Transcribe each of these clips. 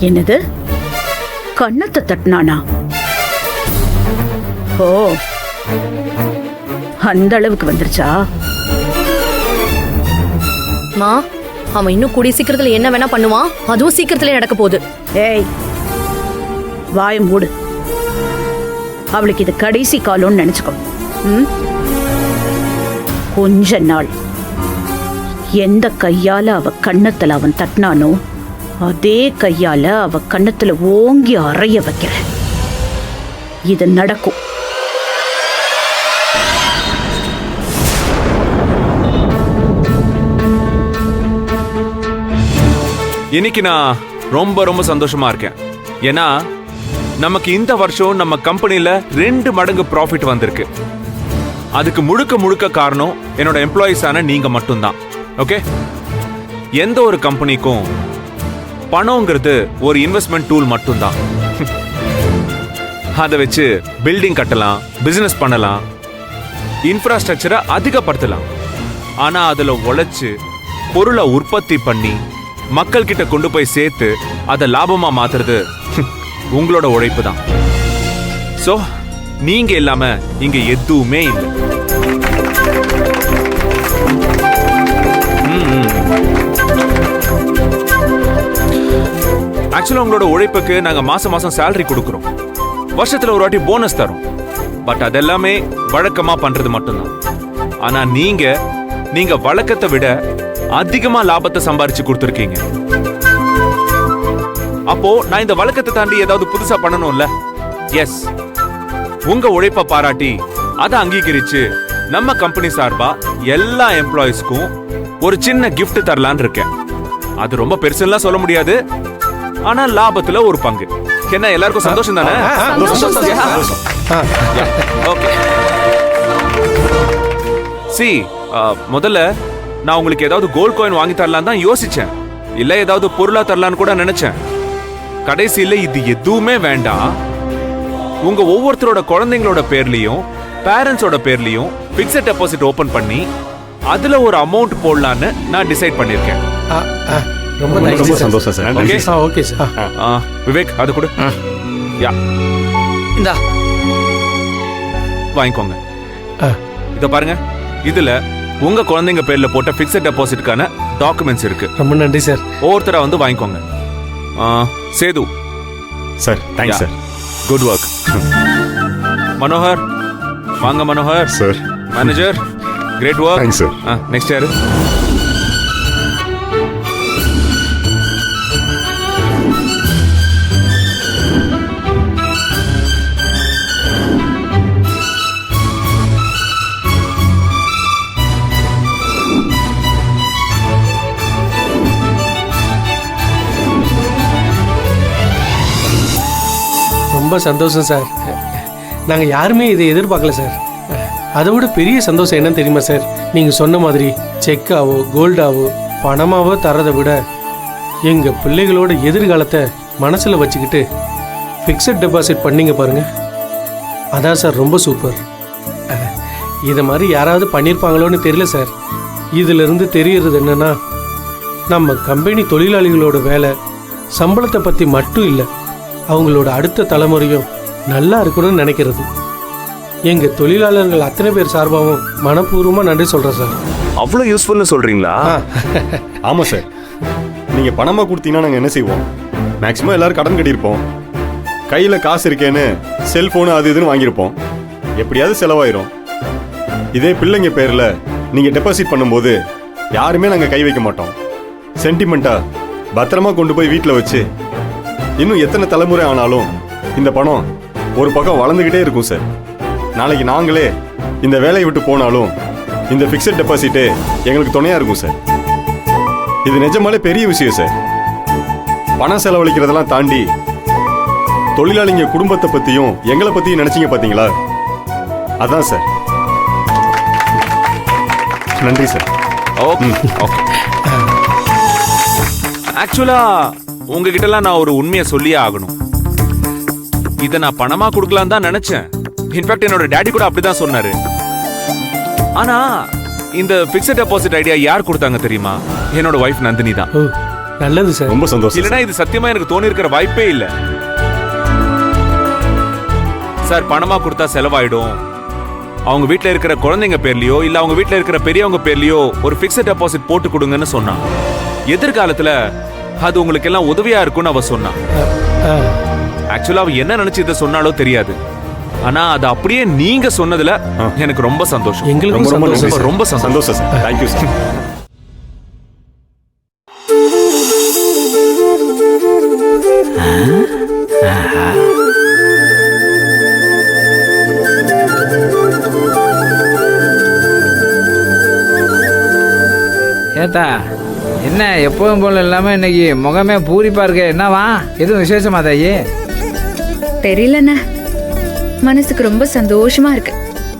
என்னது? கண்ணத்தை தட்டினானா? ஓ, அந்த அளவுக்கு வந்துருச்சா? மா, அவன் இன்னும் கூடிய சீக்கிரத்துல என்ன வேணா பண்ணுவான். அதுவும் சீக்கிரத்திலே நடக்க போகுது. ஏய், வாய மூடு. அவளுக்கு இது கடைசி காலம்னு நினைச்சுக்கோ. கொஞ்ச நாள் எந்த கையால அவ கண்ணத்துல அவன் தட்டினானோ அதே கையால அவ கண்ணத்துல ஓங்கி அறைய வைக்கிற. இது நடக்கும். இன்னைக்கு நான் ரொம்ப ரொம்ப சந்தோஷமா இருக்கேன். ஏன்னா நமக்கு இந்த வருஷம் நம்ம கம்பெனில 2 மடங்கு ப்ராஃபிட் வந்திருக்கு. அதுக்கு முழுக்க முழுக்க காரணம் என்னோட எம்ப்ளாயிஸான நீங்க மட்டும்தான். ஓகே, எந்த ஒரு கம்பெனிக்கும் பணம்ங்கிறது ஒரு இன்வெஸ்ட்மெண்ட் டூல் மட்டும்தான். அதை வச்சு பில்டிங் கட்டலாம், பிசினஸ் பண்ணலாம், இன்ஃப்ராஸ்ட்ரக்சரை அதிகப்படுத்தலாம். ஆனா அதுல உழைச்சு பொருளை உற்பத்தி பண்ணி மக்கள் கிட்ட கொண்டு போய் சேர்த்து அதை லாபமா மாத்துறது உங்களோட உழைப்பு தான். சோ நீங்க இல்லாம இங்க எதுவுமே இல்லை. ஆக்சுவலா உங்களோட உழைப்புக்கு நாங்க மாசம் மாசம் சேலரி கொடுக்கறோம். வருஷத்துல ஒரு வாட்டி போனஸ் தரோம். பட் அதெல்லாமே வழக்கமா பண்றது மட்டும்தான். ஆனா நீங்க வழக்கத்தை விட அதிகமா லாபத்தை சம்பாரிச்சு கொடுத்துருக்கீங்க. அப்போ நான் இந்த வழக்கத்தை தாண்டி ஏதாவது புதுசா பண்ணணும்ல. எஸ், உங்க உழைப்ப பாராட்டி அதை அங்கீகரிச்சு நம்ம கம்பெனி சார்பா எல்லா எம்ப்ளாயிஸ்க்கும் ஒரு சின்ன gift தரலான்னு இருக்கேன். அது ரொம்ப பெருசுலாம் சொல்ல முடியாது, ஆனா லாபத்துல ஒரு பங்கு. என்ன எல்லாருக்கும் சந்தோஷம் தானே? ஓகே. சி, முதல்ல நான் உங்களுக்கு ஏதாவது கோல்ட் காயின் வாங்கி தரலாம் தான் யோசிச்சேன். இல்ல ஏதாவது பொருளா தரலான்னு கூட நினைச்சேன். கடைசியில இது எதுவுமே வேண்டாம். உங்க ஒவ்வொருத்தரோட குழந்தைங்களோட பேர்லயும் பேரண்ட்ஸோட பேர்லயும் பிக்ஸட் டெபாசிட் ஓபன் பண்ணி அதுல ஒரு அமௌண்ட் போடலான்னு நான் டிசைட் பண்ணிருக்கேன். ரொம்ப சந்தோஷம் sir. Okay okay sir. Vivek, அது கூட யா இந்தா வாங்கிக்கோங்க. இத பாருங்க, இதுல உங்க குழந்தைங்க பேர்ல போட்ட பிக்ஸட் டெபாசிட்கான டாக்குமெண்ட்ஸ் இருக்கு. ரொம்ப நன்றி சார். ஒவ்வொருத்தரா வந்து வாங்கிக்கோங்க. Sethu sir, thanks sir. Good work. Manohar வாங்க. Manohar sir. Manager, great work. Thanks sir. Next யாரு? ரொம்ப சந்தோஷம் சார். நாங்கள் யாருமே இதை எதிர்பார்க்கல சார். அதை விட பெரிய சந்தோஷம் என்னன்னு தெரியுமா சார்? நீங்கள் சொன்ன மாதிரி செக்காவோ கோல்டாவோ பணமாவோ தரதை விட எங்கள் பிள்ளைகளோட எதிர்காலத்தை மனசில் வச்சுக்கிட்டு ஃபிக்ஸட் டெபாசிட் பண்ணிங்க பாருங்க, அதான் சார் ரொம்ப சூப்பர். இதை மாதிரி யாராவது பண்ணியிருப்பாங்களோன்னு தெரியல சார். இதிலிருந்து தெரியறது என்னன்னா, நம்ம கம்பெனி தொழிலாளிகளோட வேலை சம்பளத்தை பற்றி மட்டும் இல்லை, அவங்களோட அடுத்த தலைமுறையும் நல்லா இருக்கணும்னு நினைக்கிறது. எங்க தொழிலாளர்கள் அத்தனை பேர் சார்பாகவும் மனப்பூர்வமா நன்றி சொல்றேன் சார். அவ்வளவு யூஸ்ஃபுல்னு சொல்றீங்களா? ஆமா சார். நீங்க பணமா கொடுத்தீங்கன்னா நாங்க என்ன செய்வோம்? மேக்சிமம் எல்லாரும் கடன் கட்டியிருப்போம். கையில காசு இருக்கேன்னு செல்போனு அது இதுன்னு வாங்கியிருப்போம். எப்படியாவது செலவாயிரும். இதே பிள்ளைங்க பேர்ல நீங்க டெபாசிட் பண்ணும்போது யாருமே நாங்க கை வைக்க மாட்டோம். சென்டிமெண்டா பத்திரமா கொண்டு போய் வீட்டில் வச்சு இன்னும் எத்தனை தலைமுறை ஆனாலும் இந்த பணம் ஒரு பக்கம் வளர்ந்துகிட்டே இருக்கும் சார். நாளைக்கு நாங்களே இந்த வேலையை விட்டு போனாலும் இந்த ஃபிக்ஸட் டெபாசிட்டே எங்களுக்கு துணையா இருக்கும் சார். இது நிஜமாலே பெரிய விஷயம் சார். பணம் செலவழிக்கிறதெல்லாம் தாண்டி தொழிலாளிங்க குடும்பத்தை பத்தியும் எங்களை பத்தியும் நினைச்சீங்க பாத்தீங்களா? அதான் சார். நன்றி சார். ஓகே. ஆக்சுவலா உங்ககிட்டலாம் நான் ஒரு உண்மையை சொல்லியே ஆகணும். இதை நான் பணமா கொடுக்கலாம் தான் நினைச்சேன். இன்ஃபேக்ட் என்னோட டாடி கூட அப்படிதான் சொன்னாரு. ஆனா இந்த பிக்ஸட் டெபாசிட் ஐடியா யார் கொடுத்தாங்க தெரியுமா? என்னோட வைஃப் நந்தினி தான். நல்லது சார். ரொம்ப சந்தோஷம் இல்லனா இது சத்தியமா எனக்கு தோணி இருக்கிற வாய்ப்பே இல்ல. சார் பணமா கொடுத்தா செலவாயிடும், அவங்க வீட்ல இருக்கிற குழந்தைங்க பேர்லயோ இல்ல அவங்க வீட்ல இருக்கிற பெரியவங்க பேர்லயோ ஒரு பிக்ஸட் டெபாசிட் போட்டு கொடுங்கன்னு சொன்னான். எதிர்காலத்துல அது உங்களுக்கு எல்லாம் உதவியா இருக்கும்னு அவ சொன்னான். ஆக்சுவலா அவ என்ன நினைச்சு இதை சொன்னாலோ தெரியாது, ஆனா அது அப்படியே நீங்க சொன்னதுல எனக்கு ரொம்ப சந்தோஷம். எங்களுக்கும் ரொம்ப சந்தோஷம் நன்றி சார். ரொம்ப சந்தோஷம். சந்தோஷம் சார். Thank you sir. ஏத்தா என்ன எப்போதும் போல இல்லாம இன்னைக்கு முகமே பூரிப்பா இருக்க, என்னவா எதுவும் விசேஷமா தாயி? தெரியலண்ணே, மனசுக்கு ரொம்ப சந்தோஷமா இருக்கு.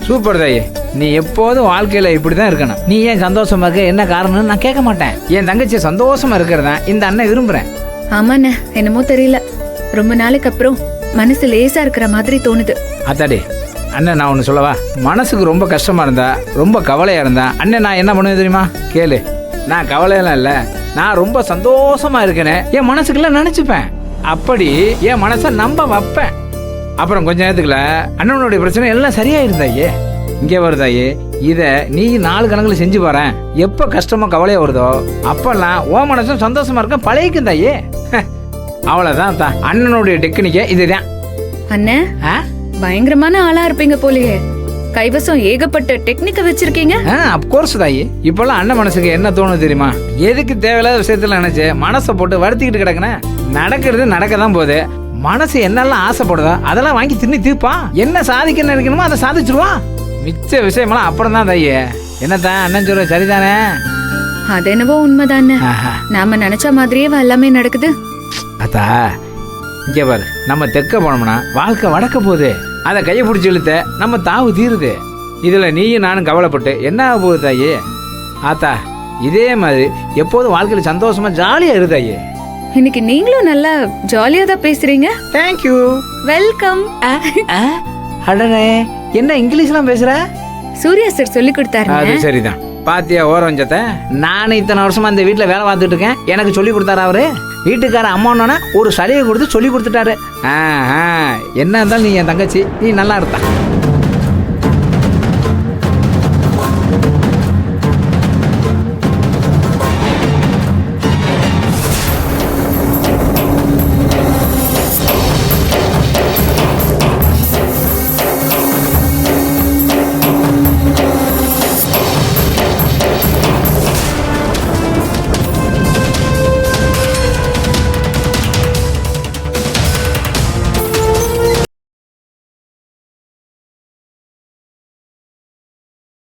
சூப்பர் தாயி, நீ எப்போதும் வாழ்க்கையில இப்படிதான் இருக்கணும். நீ ஏன் சந்தோஷமா இருக்க, என்ன காரணம்னு நான் கேட்க மாட்டேன். என் தங்கச்சி சந்தோஷமா இருக்கிறதா இந்த அண்ணன் விரும்புறேன். ஆமாண்ணே, என்னமோ தெரியல, ரொம்ப நாளைக்கு அப்புறம் மனசு லேசா இருக்கிற மாதிரி தோணுது. அத்தாடி அண்ணன், நான் ஒன்று சொல்லவா? மனசுக்கு ரொம்ப கஷ்டமா இருந்தா, ரொம்ப கவலையா இருந்தா அண்ணன் நான் என்ன பண்ணுவேன் தெரியுமா? கேளு. நான் கவலையெல்லாம் இல்லை, நான் ரொம்ப சந்தோஷமா இருக்கேன்னு என் மனசுக்குள்ள நினைச்சுப்பேன். அப்படி என் மனசை நம்ப வைப்பேன். அப்புறம் கொஞ்ச நேரத்துக்குள்ள அண்ணனுடைய பிரச்சனை எல்லாம் சரியாயிருந்தாயே. இங்கே வருதாயே, இதை நீ 4 கணக்குல செஞ்சு பாறேன். எப்போ கஷ்டமோ கவலையா வருதோ அப்பெல்லாம் ஓ மனசும் சந்தோஷமா இருக்க பழகிக்கும் தாயே. அவ்வளோதான் தான் அண்ணனுடைய டெக்னிக்கே இதுதான். அண்ணே, பயங்கரமான ஆளா இருப்பீங்க போலயே. கைவசம் ஏகப்பட்ட டெக்னிக்க வச்சிருக்கீங்க. அப்கோர்ஸ் தாயி, இப்பெல்லாம் அண்ணன் மனசுக்கு என்ன தோணுது தெரியுமா? எதுக்கு தேவையில்லாத விஷயத்துல நினைச்சு மனசை போட்டு வருத்திக்கிட்டு கிடக்குனேன். நடக்கிறது நடக்க தான் போகுது. மனசு என்னெல்லாம் ஆசைப்படுதோ அதெல்லாம் வாங்கி தின்னு தீர்ப்பா. என்ன சாதிக்க நினைக்கணுமோ அதை சாதிச்சிருவான். மிச்ச விஷயமெல்லாம் அப்புறம் தான் தாயி. என்னத்தான் அண்ணன் சொல்ற சரிதானே? அது என்னவோ உண்மைதானே. நாம நினைச்ச மாதிரியே எல்லாமே நடக்குது. அத்தா இங்க பாரு, நம்ம தெற்க போனோம்னா வாழ்க்கை வடக்க போகுது. அதை கையை பிடிச்சி இழுத்த நம்ம தாவு தீருது. இதுல நீயும் நானும் கவலைப்பட்டு என்ன ஆக போகுது தாயி? ஆத்தா இதே மாதிரி எப்போதும் வாழ்க்கையில சந்தோஷமா ஜாலியா இருதாயே. இன்னைக்கு நீங்களும் நல்லா ஜாலியா தான் பேசுறீங்க. தேங்க்யூ. வெல்கம். அடனே, என்ன இங்கிலீஷ்லாம் பேசுற? சூர்யா சார் சொல்லி கொடுத்தாரு. அது சரிதான். பாத்தியா ஓரஞ்சத்தை, நானும் இத்தனை வருஷமா இந்த வீட்டுல வேலை பார்த்துட்டு இருக்கேன். எனக்கு சொல்லி கொடுத்தாரு அவரு. வீட்டுக்கார அம்மானோன்னா ஒரு சலுகை கொடுத்து சொல்லி கொடுத்துட்டாரு. என்ன இருந்தாலும் நீ என் தங்கச்சி, நீ நல்லா இருந்த.